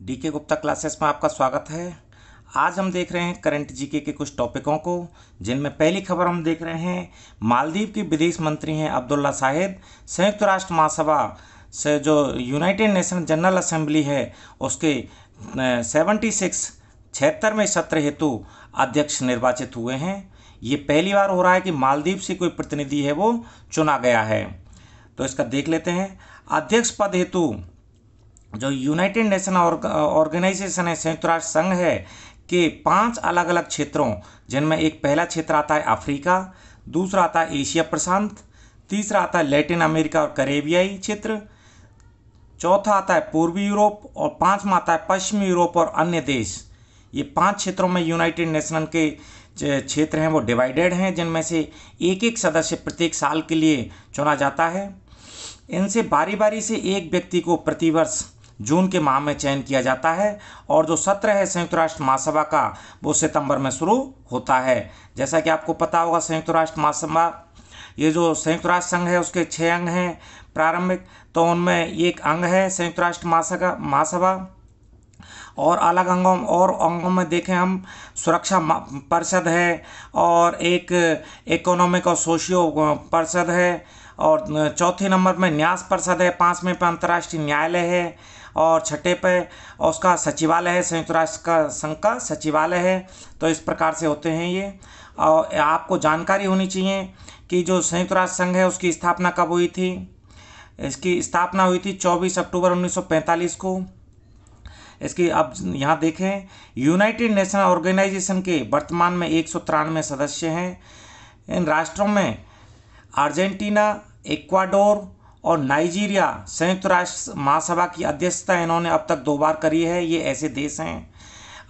DK Gupta classes में आपका स्वागत है। आज हम देख रहे हैं करंट जीके के कुछ टॉपिकों को, जिनमें पहली खबर हम देख रहे हैं मालदीव के विदेश मंत्री हैं अब्दुल्ला शाहिद संयुक्त राष्ट्र महासभा से जो यूनाइटेड नेशन जनरल असेंबली है उसके 76वें सत्र हेतु अध्यक्ष निर्वाचित हुए हैं। ये पहली बार हो रहा है कि मालदीव से कोई प्रतिनिधि है वो चुना गया है। तो इसका देख लेते हैं। अध्यक्ष पद हेतु जो यूनाइटेड नेशन ऑर्गेनाइजेशन है, संयुक्त राष्ट्र संघ है के 5 अलग अलग क्षेत्रों, जिनमें एक पहला क्षेत्र आता है अफ्रीका, दूसरा आता है एशिया प्रशांत, तीसरा आता है लैटिन अमेरिका और कैरेबियाई क्षेत्र, चौथा आता है पूर्वी यूरोप और पांचवा आता है पश्चिमी यूरोप और अन्य देश। ये 5 क्षेत्रों में यूनाइटेड नेशन के क्षेत्र हैं वो डिवाइडेड हैं, जिनमें से एक एक सदस्य प्रत्येक साल के लिए चुना जाता है। इनसे बारी बारी से एक व्यक्ति को प्रतिवर्ष जून के माह में चयन किया जाता है और जो सत्र है संयुक्त राष्ट्र महासभा का वो सितंबर में शुरू होता है। जैसा कि आपको पता होगा, संयुक्त राष्ट्र महासभा, ये जो संयुक्त राष्ट्र संघ है उसके 6 अंग हैं प्रारंभिक, तो उनमें एक अंग है संयुक्त राष्ट्र महासभा। और अलग अंगों में देखें हम, सुरक्षा परिषद है और एक इकोनॉमिक और सोशियो परिषद है, और चौथे नंबर में न्यास परिषद है, 5वें पे अंतर्राष्ट्रीय न्यायालय है और 6ठे पे उसका सचिवालय है, संयुक्त राष्ट्र का संघ का सचिवालय है। तो इस प्रकार से होते हैं ये। और आपको जानकारी होनी चाहिए कि जो संयुक्त राष्ट्र संघ है उसकी स्थापना कब हुई थी। इसकी स्थापना हुई थी 24 अक्टूबर 1945 को। इसकी अब यहाँ देखें, यूनाइटेड नेशन ऑर्गेनाइजेशन के वर्तमान में 193 सदस्य हैं। इन राष्ट्रों में अर्जेंटीना, इक्वाडोर और नाइजीरिया संयुक्त राष्ट्र महासभा की अध्यक्षता इन्होंने अब तक 2 बार करी है। ये ऐसे देश हैं।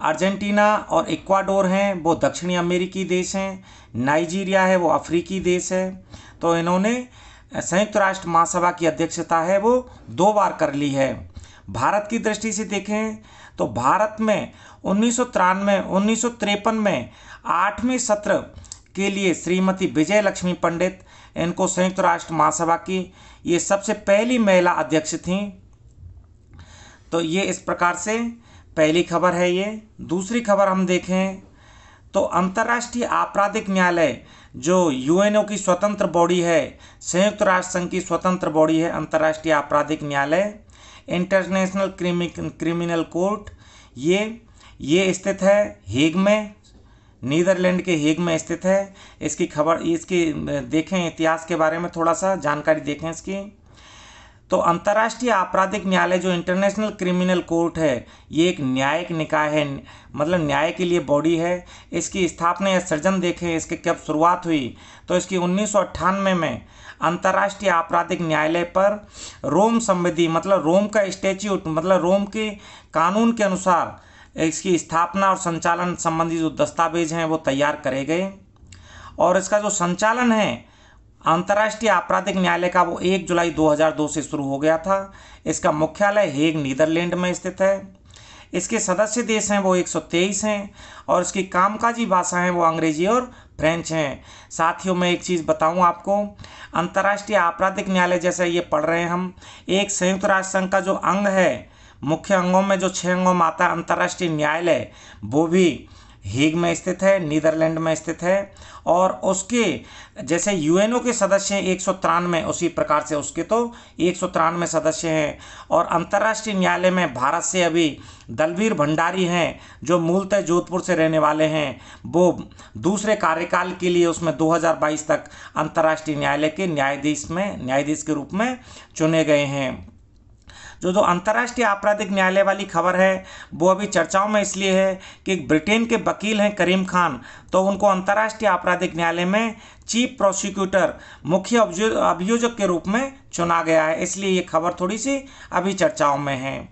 अर्जेंटीना और इक्वाडोर हैं वो दक्षिणी अमेरिकी देश हैं, नाइजीरिया है वो अफ्रीकी देश है। तो इन्होंने संयुक्त राष्ट्र महासभा की अध्यक्षता है वो 2 बार कर ली है। भारत की दृष्टि से देखें तो भारत में 1953 में 8वें सत्र के लिए श्रीमती विजय लक्ष्मी पंडित, इनको संयुक्त राष्ट्र महासभा की ये सबसे पहली महिला अध्यक्ष थीं। तो ये इस प्रकार से पहली खबर है ये। दूसरी खबर हम देखें तो अंतर्राष्ट्रीय आपराधिक न्यायालय जो यूएनओ की स्वतंत्र बॉडी है, संयुक्त राष्ट्र संघ की स्वतंत्र बॉडी है अंतर्राष्ट्रीय आपराधिक न्यायालय, इंटरनेशनल क्रिमिनल कोर्ट, ये स्थित है हेग में, नीदरलैंड के हेग में स्थित है। इसकी खबर, इसकी देखें इतिहास के बारे में थोड़ा सा जानकारी देखें इसकी। तो अंतर्राष्ट्रीय आपराधिक न्यायालय जो इंटरनेशनल क्रिमिनल कोर्ट है, ये एक न्यायिक निकाय है, मतलब न्याय के लिए बॉडी है। इसकी स्थापना या सृजन देखें, इसकी कब शुरुआत हुई तो इसकी 1998 में अंतर्राष्ट्रीय आपराधिक न्यायालय पर रोम संविधि, मतलब रोम का स्टैट्यूट, मतलब रोम के कानून के अनुसार इसकी स्थापना और संचालन संबंधी जो दस्तावेज हैं वो तैयार करे गए। और इसका जो संचालन है अंतर्राष्ट्रीय आपराधिक न्यायालय का वो 1 जुलाई 2002 से शुरू हो गया था। इसका मुख्यालय हेग नीदरलैंड में स्थित है। इसके सदस्य देश हैं वो 123 हैं और इसकी कामकाजी भाषाएं वो अंग्रेजी और फ्रेंच हैं। साथियों, मैं एक चीज़ बताऊं आपको, अंतर्राष्ट्रीय आपराधिक न्यायालय जैसे ये पढ़ रहे हैं हम, एक संयुक्त राष्ट्र संघ का जो अंग है, मुख्य अंगों में जो 6 अंगों में आता है अंतर्राष्ट्रीय न्यायालय, वो भी हेग में स्थित है, नीदरलैंड में स्थित है। और उसके जैसे यूएनओ के सदस्य हैं 193, उसी प्रकार से उसके तो 193 सदस्य हैं। और अंतर्राष्ट्रीय न्यायालय में भारत से अभी दलवीर भंडारी हैं जो मूलतः जोधपुर से रहने वाले हैं, वो दूसरे कार्यकाल के लिए उसमें 2022 तक अंतर्राष्ट्रीय न्यायालय के न्यायाधीश के रूप में चुने गए हैं। जो अंतर्राष्ट्रीय आपराधिक न्यायालय वाली खबर है वो अभी चर्चाओं में इसलिए है कि ब्रिटेन के वकील हैं करीम खान, तो उनको अंतर्राष्ट्रीय आपराधिक न्यायालय में चीफ प्रोसिक्यूटर, मुख्य अभियोजक के रूप में चुना गया है, इसलिए ये खबर थोड़ी सी अभी चर्चाओं में है।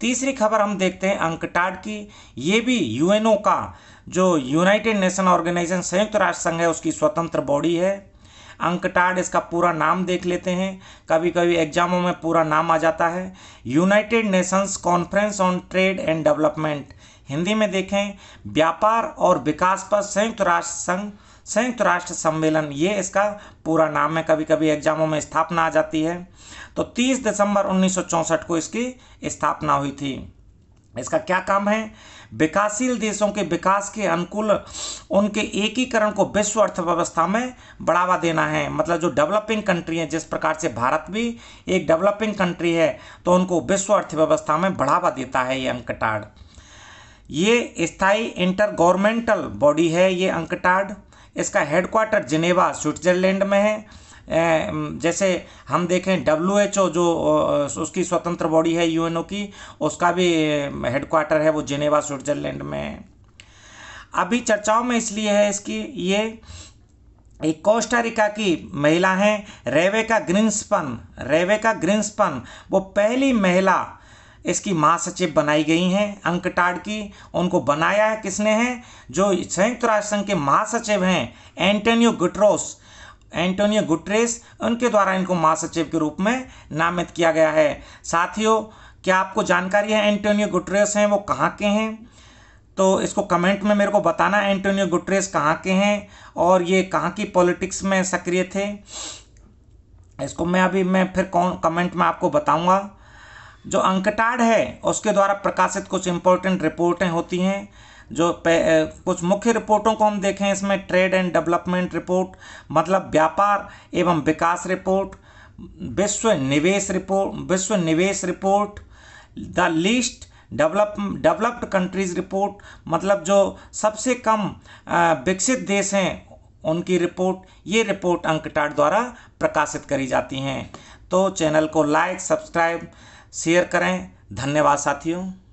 तीसरी खबर हम देखते हैं अंकटाड की। ये भी यूएनओ का जो यूनाइटेड नेशन ऑर्गेनाइजेशन संयुक्त राष्ट्र संघ है उसकी स्वतंत्र बॉडी है। अंकटाड, इसका पूरा नाम देख लेते हैं, कभी कभी एग्जामों में पूरा नाम आ जाता है, United Nations conference on trade and development. Hindi में देखें व्यापार और विकास पर संयुक्त राष्ट्र सम्मेलन, ये इसका पूरा नाम है। कभी कभी एग्जामों में स्थापना आ जाती है। तो 30 दिसंबर 1964 को इसकी स्थापना हुई थी। इसका क्या काम है? विकासशील देशों के विकास के अनुकूल उनके एकीकरण को विश्व अर्थव्यवस्था में बढ़ावा देना है। मतलब जो डेवलपिंग कंट्री है, जिस प्रकार से भारत भी एक डेवलपिंग कंट्री है, तो उनको विश्व अर्थव्यवस्था में बढ़ावा देता है ये अंकटाड। ये स्थायी इंटर गवर्नमेंटल बॉडी है ये अंकटाड। इसका हेडक्वार्टर जिनेवा स्विट्जरलैंड में है। जैसे हम देखें WHO जो उसकी स्वतंत्र बॉडी है UNO की, उसका भी हेडक्वार्टर है वो जिनेवा स्विट्जरलैंड में है। अभी चर्चाओं में इसलिए है इसकी, ये एक कोस्टा रिका की महिला हैं रेबेका ग्रिन्सपन, वो पहली महिला इसकी महासचिव बनाई गई हैं अंकटाड की। उनको बनाया है किसने है? जो संयुक्त राष्ट्र संघ के महासचिव हैं एंटोनियो गुटरेस, उनके द्वारा इनको महासचिव के रूप में नामित किया गया है। साथियों, क्या आपको जानकारी है एंटोनियो गुटरेस हैं वो कहाँ के हैं? तो इसको कमेंट में मेरे को बताना एंटोनियो गुटरेस कहाँ के हैं और ये कहाँ की पॉलिटिक्स में सक्रिय थे। इसको मैं फिर कमेंट में आपको बताऊंगा। जो अंकटाड है उसके द्वारा प्रकाशित कुछ इंपॉर्टेंट रिपोर्टें होती हैं। जो कुछ मुख्य रिपोर्टों को हम देखें, इसमें ट्रेड एंड डेवलपमेंट रिपोर्ट मतलब व्यापार एवं विकास रिपोर्ट, विश्व निवेश report, the least developed countries report मतलब जो सबसे कम विकसित देश हैं उनकी रिपोर्ट, ये रिपोर्ट अंकटाड द्वारा प्रकाशित करी जाती हैं। तो चैनल को लाइक, सब्सक्राइब, शेयर करें। धन्यवाद साथियों।